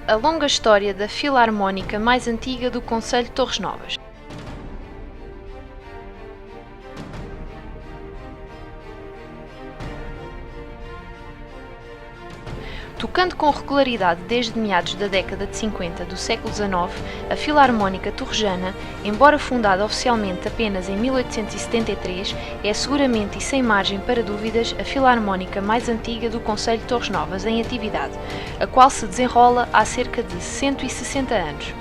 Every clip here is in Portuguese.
a longa história da filarmónica mais antiga do concelho de Torres Novas. Tocando com regularidade desde meados da década de 50 do século XIX, a Filarmónica Torrejana, embora fundada oficialmente apenas em 1873, é seguramente e sem margem para dúvidas a filarmónica mais antiga do concelho de Torres Novas em atividade, a qual se desenrola há cerca de 160 anos.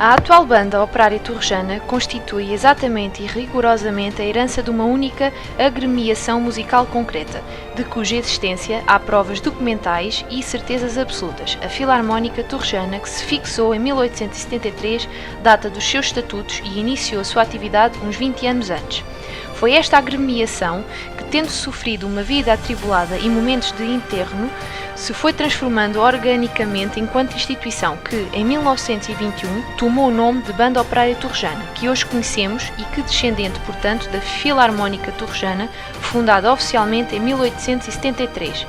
A atual banda operária torrejana constitui exatamente e rigorosamente a herança de uma única agremiação musical concreta, de cuja existência há provas documentais e certezas absolutas, a Filarmónica Torrejana, que se fixou em 1873, data dos seus estatutos, e iniciou a sua atividade uns 20 anos antes. Foi esta agremiação que, tendo sofrido uma vida atribulada e momentos de interregno, se foi transformando organicamente enquanto instituição que, em 1921, tomou o nome de Banda Operária Torrejana, que hoje conhecemos e que, descendente, portanto, da Filarmónica Torrejana, fundada oficialmente em 1873.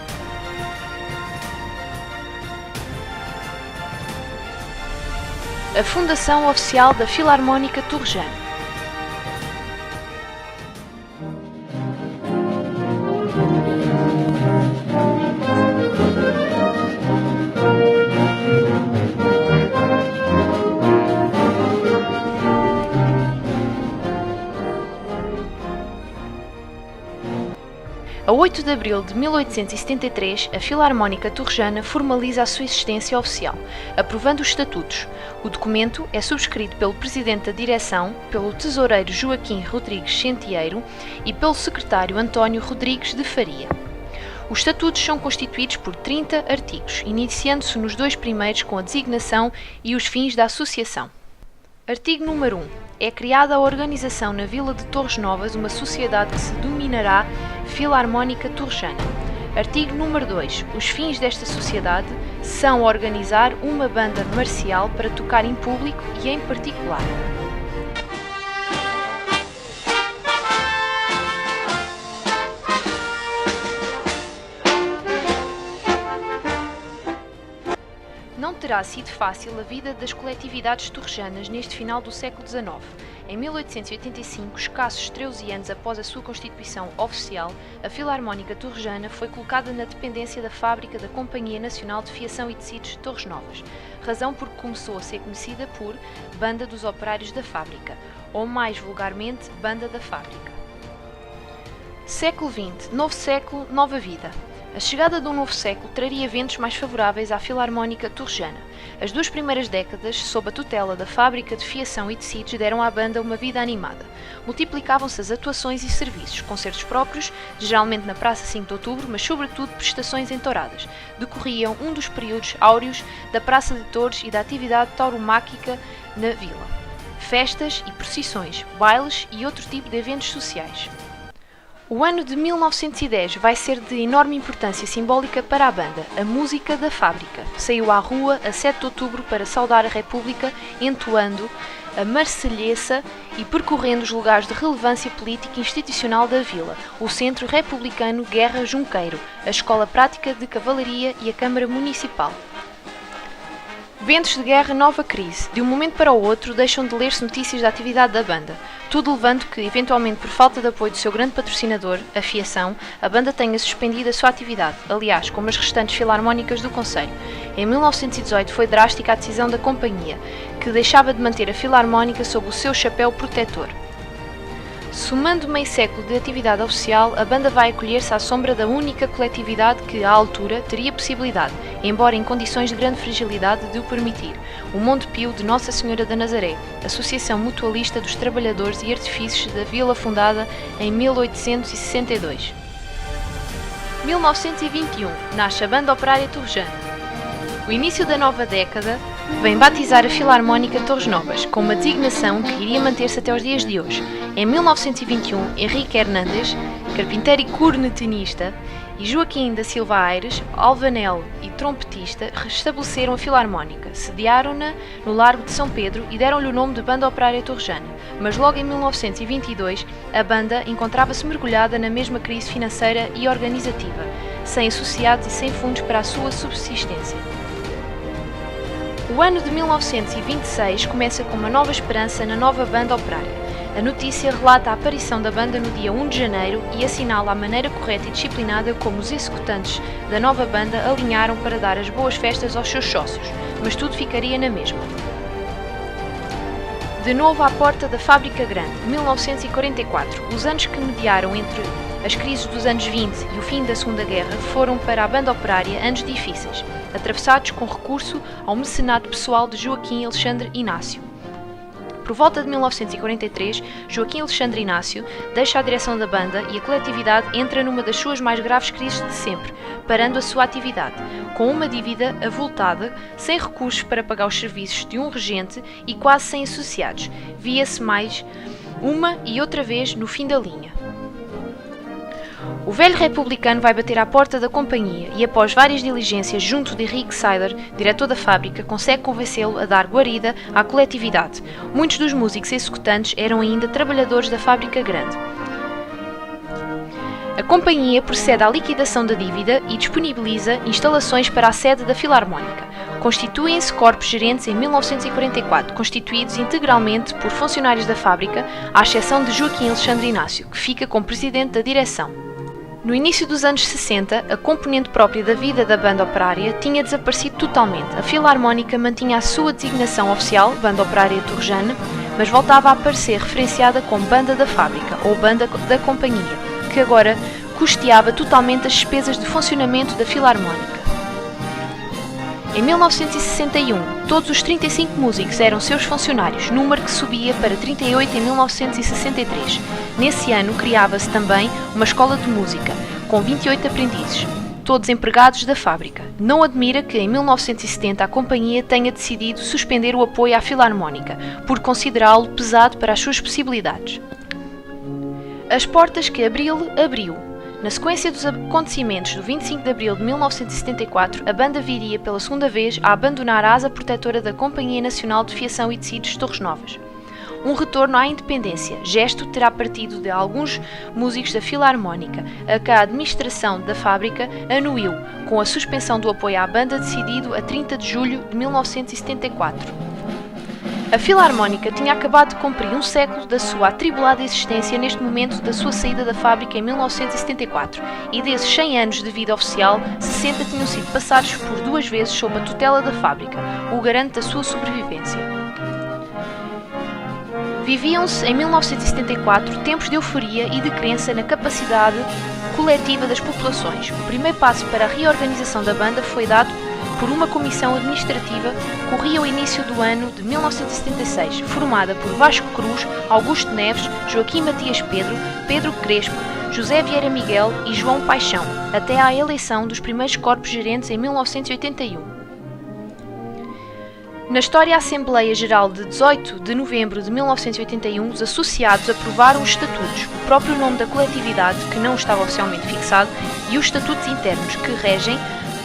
A fundação oficial da Filarmónica Torrejana. A 8 de abril de 1873, a Filarmónica Torrejana formaliza a sua existência oficial, aprovando os estatutos. O documento é subscrito pelo Presidente da Direção, pelo Tesoureiro Joaquim Rodrigues Sentieiro e pelo Secretário António Rodrigues de Faria. Os estatutos são constituídos por 30 artigos, iniciando-se nos dois primeiros com a designação e os fins da associação. Artigo número 1. É criada a organização na Vila de Torres Novas uma sociedade que se denominará Filarmónica Torrejana. Artigo número 2. Os fins desta sociedade são organizar uma banda marcial para tocar em público e em particular. Não terá sido fácil a vida das coletividades torrejanas neste final do século XIX. Em 1885, escassos 13 anos após a sua constituição oficial, a Filarmónica Torrejana foi colocada na dependência da fábrica da Companhia Nacional de Fiação e Tecidos de Torres Novas, razão por que começou a ser conhecida por Banda dos Operários da Fábrica, ou mais vulgarmente, Banda da Fábrica. Século XX, novo século, nova vida. A chegada de um novo século traria eventos mais favoráveis à Filarmónica Torrejana. As duas primeiras décadas, sob a tutela da Fábrica de Fiação e Tecidos, deram à banda uma vida animada. Multiplicavam-se as atuações e serviços, concertos próprios, geralmente na Praça 5 de Outubro, mas sobretudo prestações em touradas. Decorriam um dos períodos áureos da Praça de Touros e da atividade tauromáquica na vila. Festas e procissões, bailes e outro tipo de eventos sociais. O ano de 1910 vai ser de enorme importância simbólica para a banda. A música da fábrica saiu à rua a 7 de outubro para saudar a República, entoando a Marselhesa e percorrendo os lugares de relevância política e institucional da vila, o Centro Republicano Guerra Junqueiro, a Escola Prática de Cavalaria e a Câmara Municipal. Ventos de guerra, nova crise. De um momento para o outro deixam de ler-se notícias da atividade da banda, tudo levando que, eventualmente por falta de apoio do seu grande patrocinador, a Fiação, a banda tenha suspendido a sua atividade, aliás, como as restantes filarmónicas do concelho. Em 1918 foi drástica a decisão da companhia, que deixava de manter a filarmónica sob o seu chapéu protetor. Somando meio século de atividade oficial, a banda vai acolher-se à sombra da única coletividade que, à altura, teria possibilidade, embora em condições de grande fragilidade, de o permitir: o Monte Pio de Nossa Senhora da Nazaré, Associação Mutualista dos Trabalhadores e Artifícios da Vila, fundada em 1862. 1921. Nasce a Banda Operária Torrejana. O início da nova década vem batizar a Filarmónica Torres Novas, com uma designação que iria manter-se até os dias de hoje. Em 1921, Henrique Hernández, carpinteiro e cornetinista, e Joaquim da Silva Aires, alvanel e trompetista, restabeleceram a Filarmónica, sediaram-na no Largo de São Pedro e deram-lhe o nome de Banda Operária Torrejana. Mas logo em 1922, a banda encontrava-se mergulhada na mesma crise financeira e organizativa. sem associados e sem fundos para a sua subsistência. O ano de 1926 começa com uma nova esperança na nova banda operária. A notícia relata a aparição da banda no dia 1 de janeiro e assinala a maneira correta e disciplinada como os executantes da nova banda alinharam para dar as boas festas aos seus sócios, mas tudo ficaria na mesma. De novo à porta da Fábrica Grande, 1944. Os anos que mediaram entre as crises dos anos 20 e o fim da Segunda Guerra foram para a banda operária anos difíceis, atravessados com recurso ao mecenato pessoal de Joaquim Alexandre Inácio. Por volta de 1943, Joaquim Alexandre Inácio deixa a direção da banda e a coletividade entra numa das suas mais graves crises de sempre, parando a sua atividade, com uma dívida avultada, sem recursos para pagar os serviços de um regente e quase sem associados. Via-se mais uma e outra vez no fim da linha. O velho republicano vai bater à porta da companhia e, após várias diligências junto de Henrique Seiler, diretor da fábrica, consegue convencê-lo a dar guarida à coletividade. Muitos dos músicos executantes eram ainda trabalhadores da Fábrica Grande. A companhia procede à liquidação da dívida e disponibiliza instalações para a sede da Filarmónica. Constituem-se corpos gerentes em 1944, constituídos integralmente por funcionários da fábrica, à exceção de Joaquim Alexandre Inácio, que fica como presidente da direção. No início dos anos 60, a componente própria da vida da banda operária tinha desaparecido totalmente. A Filarmónica mantinha a sua designação oficial, Banda Operária Torrejana, mas voltava a aparecer referenciada como Banda da Fábrica ou Banda da Companhia, que agora custeava totalmente as despesas de funcionamento da Filarmónica. Em 1961, todos os 35 músicos eram seus funcionários, número que subia para 38 em 1963. Nesse ano, criava-se também uma escola de música, com 28 aprendizes, todos empregados da fábrica. Não admira que, em 1970, a companhia tenha decidido suspender o apoio à Filarmónica, por considerá-lo pesado para as suas possibilidades. As portas que abriu. Na sequência dos acontecimentos do 25 de abril de 1974, a banda viria pela segunda vez a abandonar a asa protetora da Companhia Nacional de Fiação e Tecidos de Torres Novas. Um retorno à independência, gesto terá partido de alguns músicos da Filarmónica, a que a administração da fábrica anuiu, com a suspensão do apoio à banda decidido a 30 de julho de 1974. A Filarmónica tinha acabado de cumprir um século da sua atribulada existência neste momento da sua saída da fábrica em 1974, e desses 100 anos de vida oficial, 60 tinham sido passados por 2 vezes sob a tutela da fábrica, o garante da sua sobrevivência. Viviam-se em 1974 tempos de euforia e de crença na capacidade coletiva das populações. O primeiro passo para a reorganização da banda foi dado por uma comissão administrativa que corria o início do ano de 1976, formada por Vasco Cruz, Augusto Neves, Joaquim Matias Pedro, Pedro Crespo, José Vieira Miguel e João Paixão, até à eleição dos primeiros corpos gerentes em 1981. Na história da Assembleia Geral de 18 de novembro de 1981, os associados aprovaram os estatutos, o próprio nome da coletividade, que não estava oficialmente fixado, e os estatutos internos, que regem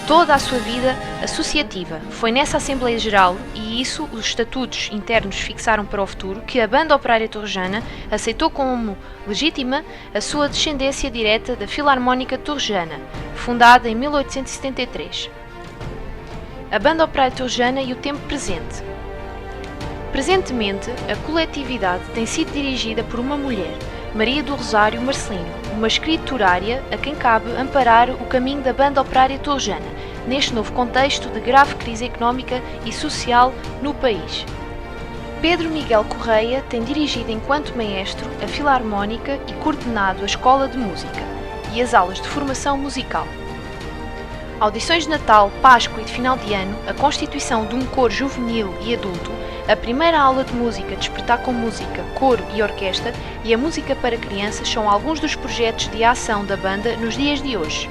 toda a sua vida associativa. Foi nessa Assembleia Geral, e isso os estatutos internos fixaram para o futuro, que a Banda Operária Torrejana aceitou como legítima a sua descendência direta da Filarmónica Torrejana, fundada em 1873. A Banda Operária Torrejana e o tempo presente. Presentemente, a coletividade tem sido dirigida por uma mulher, Maria do Rosário Marcelino, uma escriturária a quem cabe amparar o caminho da Banda Operária Torrejana, neste novo contexto de grave crise económica e social no país. Pedro Miguel Correia tem dirigido enquanto maestro a Filarmónica e coordenado a Escola de Música e as aulas de formação musical. Audições de Natal, Páscoa e de final de ano, a constituição de um coro juvenil e adulto, a primeira aula de música, Despertar com Música, Coro e Orquestra e a música para crianças são alguns dos projetos de ação da banda nos dias de hoje.